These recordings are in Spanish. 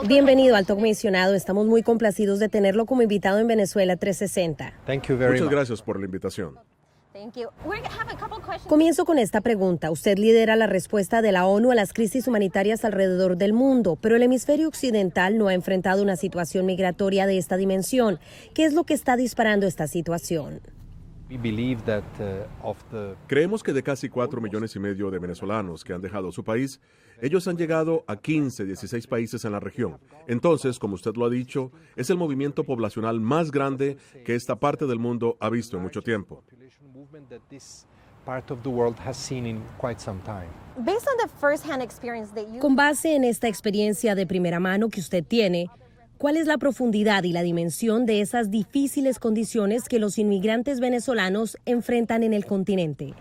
Bienvenido, alto comisionado. Estamos muy complacidos de tenerlo como invitado en Venezuela 360. Muchas gracias por la invitación. Comienzo con esta pregunta. Usted lidera la respuesta de la ONU a las crisis humanitarias alrededor del mundo, pero el hemisferio occidental no ha enfrentado una situación migratoria de esta dimensión. ¿Qué es lo que está disparando esta situación? Creemos que de casi 4,5 millones de venezolanos que han dejado su país, ellos han llegado a 16 países en la región. Entonces, como usted lo ha dicho, es el movimiento poblacional más grande que esta parte del mundo ha visto en mucho tiempo. Con base en esta experiencia de primera mano que usted tiene, ¿cuál es la profundidad y la dimensión de esas difíciles condiciones que los inmigrantes venezolanos enfrentan en el continente?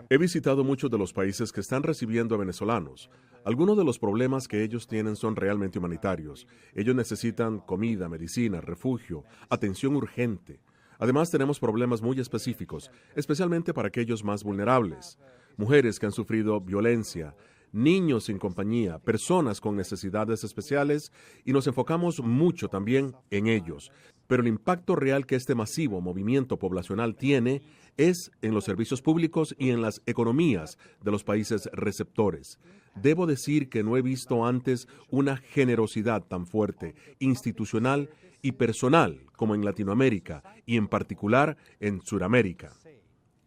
He visitado muchos de los países que están recibiendo a venezolanos. Algunos de los problemas que ellos tienen son realmente humanitarios. Ellos necesitan comida, medicina, refugio, atención urgente. Además, tenemos problemas muy específicos, especialmente para aquellos más vulnerables. Mujeres que han sufrido violencia, niños sin compañía, personas con necesidades especiales, y nos enfocamos mucho también en ellos. Pero el impacto real que este masivo movimiento poblacional tiene es en los servicios públicos y en las economías de los países receptores. Debo decir que no he visto antes una generosidad tan fuerte, institucional y personal como en Latinoamérica y en particular en Sudamérica.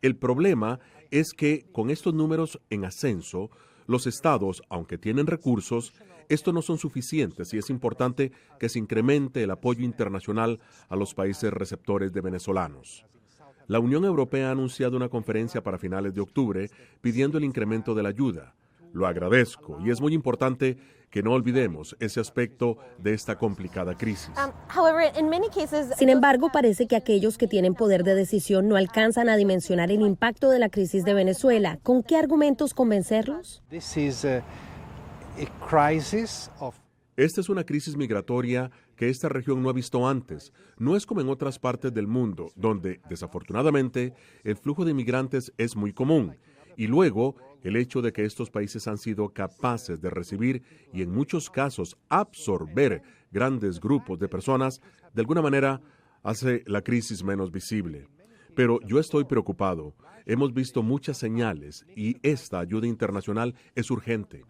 El problema es que con estos números en ascenso, los estados, aunque tienen recursos, estos no son suficientes y es importante que se incremente el apoyo internacional a los países receptores de venezolanos. La Unión Europea ha anunciado una conferencia para finales de octubre pidiendo el incremento de la ayuda. Lo agradezco y es muy importante que no olvidemos ese aspecto de esta complicada crisis. Sin embargo, parece que aquellos que tienen poder de decisión no alcanzan a dimensionar el impacto de la crisis de Venezuela. ¿Con qué argumentos convencerlos? Esta es una crisis migratoria que esta región no ha visto antes. No es como en otras partes del mundo, donde, desafortunadamente, el flujo de inmigrantes es muy común. Y luego, el hecho de que estos países han sido capaces de recibir y en muchos casos absorber grandes grupos de personas, de alguna manera hace la crisis menos visible. Pero yo estoy preocupado. Hemos visto muchas señales y esta ayuda internacional es urgente.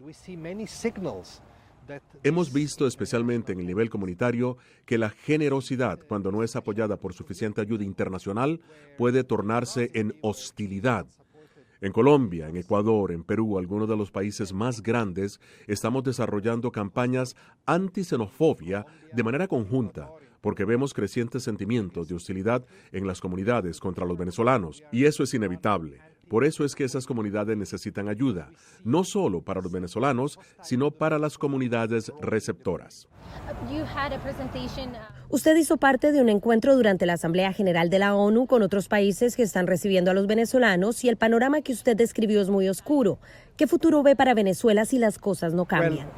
Hemos visto, especialmente en el nivel comunitario, que la generosidad, cuando no es apoyada por suficiente ayuda internacional, puede tornarse en hostilidad. En Colombia, en Ecuador, en Perú, algunos de los países más grandes, estamos desarrollando campañas anti-xenofobia de manera conjunta, porque vemos crecientes sentimientos de hostilidad en las comunidades contra los venezolanos, y eso es inevitable. Por eso es que esas comunidades necesitan ayuda, no solo para los venezolanos, sino para las comunidades receptoras. Usted hizo parte de un encuentro durante la Asamblea General de la ONU con otros países que están recibiendo a los venezolanos y el panorama que usted describió es muy oscuro. ¿Qué futuro ve para Venezuela si las cosas no cambian?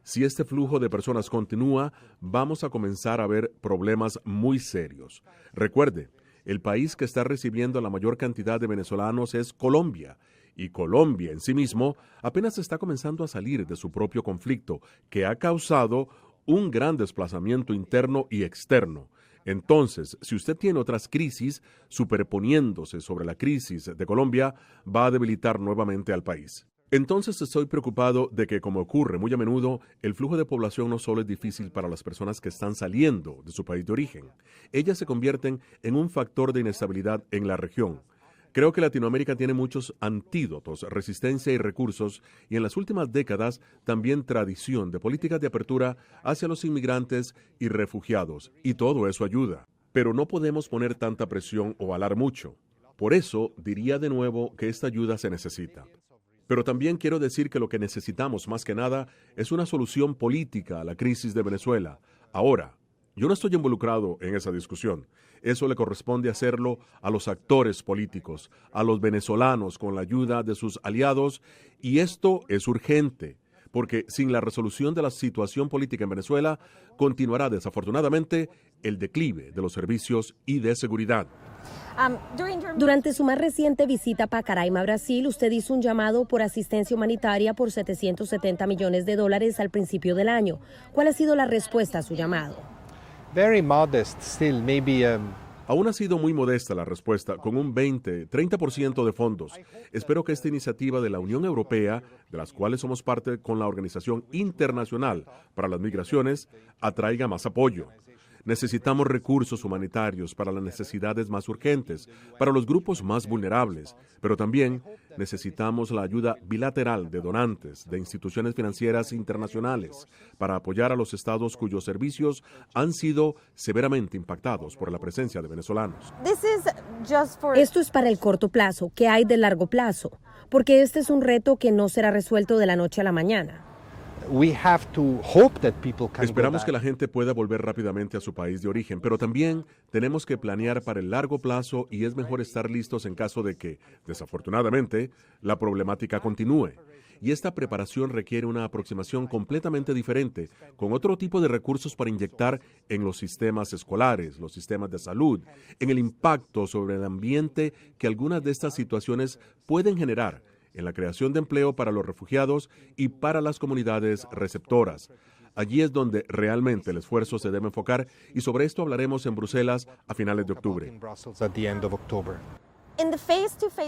Si este flujo de personas continúa, vamos a comenzar a ver problemas muy serios. Recuerde, el país que está recibiendo la mayor cantidad de venezolanos es Colombia, y Colombia en sí mismo apenas está comenzando a salir de su propio conflicto, que ha causado un gran desplazamiento interno y externo. Entonces, si usted tiene otras crisis superponiéndose sobre la crisis de Colombia, va a debilitar nuevamente al país. Entonces estoy preocupado de que, como ocurre muy a menudo, el flujo de población no solo es difícil para las personas que están saliendo de su país de origen, ellas se convierten en un factor de inestabilidad en la región. Creo que Latinoamérica tiene muchos antídotos, resistencia y recursos, y en las últimas décadas también tradición de políticas de apertura hacia los inmigrantes y refugiados, y todo eso ayuda. Pero no podemos poner tanta presión o alar mucho. Por eso diría de nuevo que esta ayuda se necesita. Pero también quiero decir que lo que necesitamos más que nada es una solución política a la crisis de Venezuela. Ahora, yo no estoy involucrado en esa discusión. Eso le corresponde hacerlo a los actores políticos, a los venezolanos con la ayuda de sus aliados, y esto es urgente, porque sin la resolución de la situación política en Venezuela, continuará desafortunadamente el declive de los servicios y de seguridad. Durante su más reciente visita a Pacaraima, Brasil, usted hizo un llamado por asistencia humanitaria por $770 millones al principio del año. ¿Cuál ha sido la respuesta a su llamado? Very modest still, maybe. Aún ha sido muy modesta la respuesta, con un 20-30% de fondos. Espero que esta iniciativa de la Unión Europea, de las cuales somos parte con la Organización Internacional para las Migraciones, atraiga más apoyo. Necesitamos recursos humanitarios para las necesidades más urgentes, para los grupos más vulnerables, pero también necesitamos la ayuda bilateral de donantes, de instituciones financieras internacionales, para apoyar a los estados cuyos servicios han sido severamente impactados por la presencia de venezolanos. Esto es para el corto plazo. ¿Qué hay de largo plazo? Porque este es un reto que no será resuelto de la noche a la mañana. Esperamos que la gente pueda volver rápidamente a su país de origen, pero también tenemos que planear para el largo plazo y es mejor estar listos en caso de que, desafortunadamente, la problemática continúe. Y esta preparación requiere una aproximación completamente diferente, con otro tipo de recursos para inyectar en los sistemas escolares, los sistemas de salud, en el impacto sobre el ambiente que algunas de estas situaciones pueden generar en la creación de empleo para los refugiados y para las comunidades receptoras. Allí es donde realmente el esfuerzo se debe enfocar y sobre esto hablaremos en Bruselas a finales de octubre.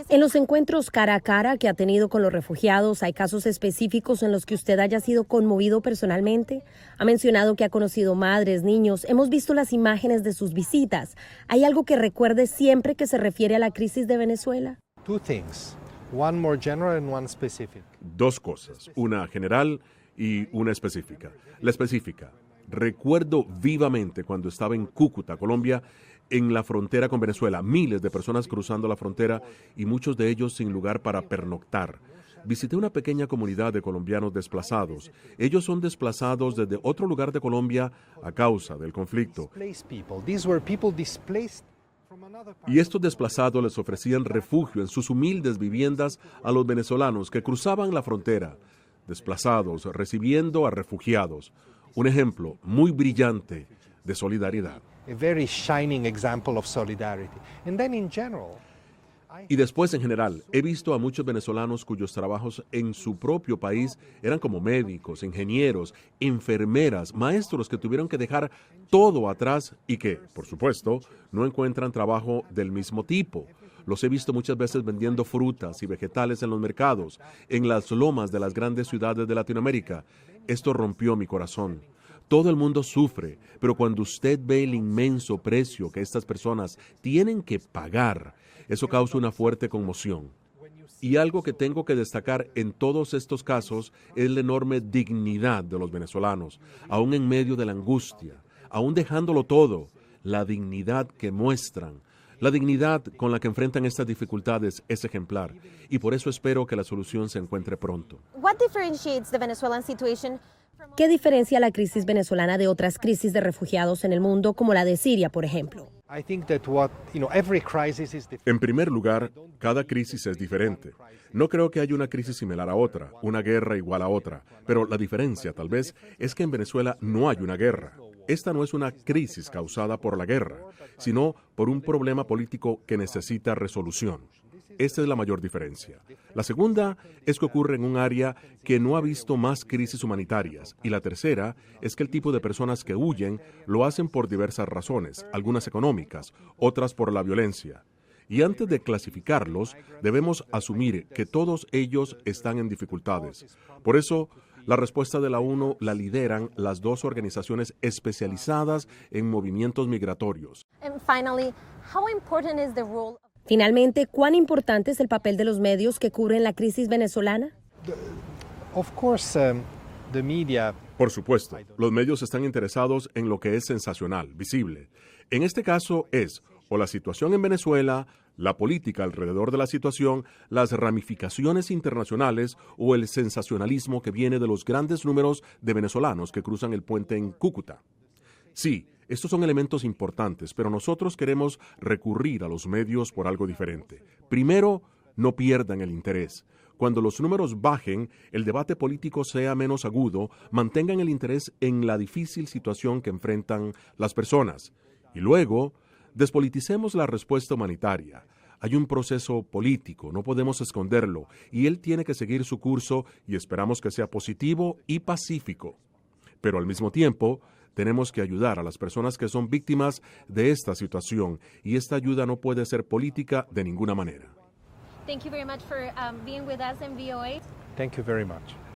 En los encuentros cara a cara que ha tenido con los refugiados, ¿hay casos específicos en los que usted haya sido conmovido personalmente? Ha mencionado que ha conocido madres, niños. Hemos visto las imágenes de sus visitas. ¿Hay algo que recuerde siempre que se refiere a la crisis de Venezuela? One more general and one specific. Dos cosas, una general y una específica. La específica, recuerdo vivamente cuando estaba en Cúcuta, Colombia, en la frontera con Venezuela, miles de personas cruzando la frontera y muchos de ellos sin lugar para pernoctar. Visité una pequeña comunidad de colombianos desplazados. Ellos son desplazados desde otro lugar de Colombia a causa del conflicto. Y estos desplazados les ofrecían refugio en sus humildes viviendas a los venezolanos que cruzaban la frontera, desplazados, recibiendo a refugiados. Un ejemplo muy brillante de solidaridad. A very shining example of solidarity. And then in general, Y después, en general, he visto a muchos venezolanos cuyos trabajos en su propio país eran como médicos, ingenieros, enfermeras, maestros que tuvieron que dejar todo atrás y que, por supuesto, no encuentran trabajo del mismo tipo. Los he visto muchas veces vendiendo frutas y vegetales en los mercados, en las lomas de las grandes ciudades de Latinoamérica. Esto rompió mi corazón. Todo el mundo sufre, pero cuando usted ve el inmenso precio que estas personas tienen que pagar, eso causa una fuerte conmoción. Y algo que tengo que destacar en todos estos casos es la enorme dignidad de los venezolanos, aún en medio de la angustia, aún dejándolo todo, la dignidad que muestran. La dignidad con la que enfrentan estas dificultades es ejemplar y por eso espero que la solución se encuentre pronto. ¿Qué diferencia la crisis venezolana de otras crisis de refugiados en el mundo, como la de Siria, por ejemplo? En primer lugar, cada crisis es diferente. No creo que haya una crisis similar a otra, una guerra igual a otra, pero la diferencia, tal vez, es que en Venezuela no hay una guerra. Esta no es una crisis causada por la guerra, sino por un problema político que necesita resolución. Esta es la mayor diferencia. La segunda es que ocurre en un área que no ha visto más crisis humanitarias. Y la tercera es que el tipo de personas que huyen lo hacen por diversas razones, algunas económicas, otras por la violencia. Y antes de clasificarlos, debemos asumir que todos ellos están en dificultades. Por eso, la respuesta de la ONU la lideran las dos organizaciones especializadas en movimientos migratorios. Finalmente, ¿cuán importante es el papel de los medios que cubren la crisis venezolana? Por supuesto, los medios están interesados en lo que es sensacional, visible. En este caso es o la situación en Venezuela, la política alrededor de la situación, las ramificaciones internacionales o el sensacionalismo que viene de los grandes números de venezolanos que cruzan el puente en Cúcuta. Sí, estos son elementos importantes, pero nosotros queremos recurrir a los medios por algo diferente. Primero, no pierdan el interés. Cuando los números bajen, el debate político sea menos agudo, mantengan el interés en la difícil situación que enfrentan las personas. Y luego, Despoliticemos la respuesta humanitaria. Hay un proceso político, no podemos esconderlo, y él tiene que seguir su curso y esperamos que sea positivo y pacífico. Pero al mismo tiempo, tenemos que ayudar a las personas que son víctimas de esta situación, y esta ayuda no puede ser política de ninguna manera. Thank you very much for being with us in VOA. Thank you very much.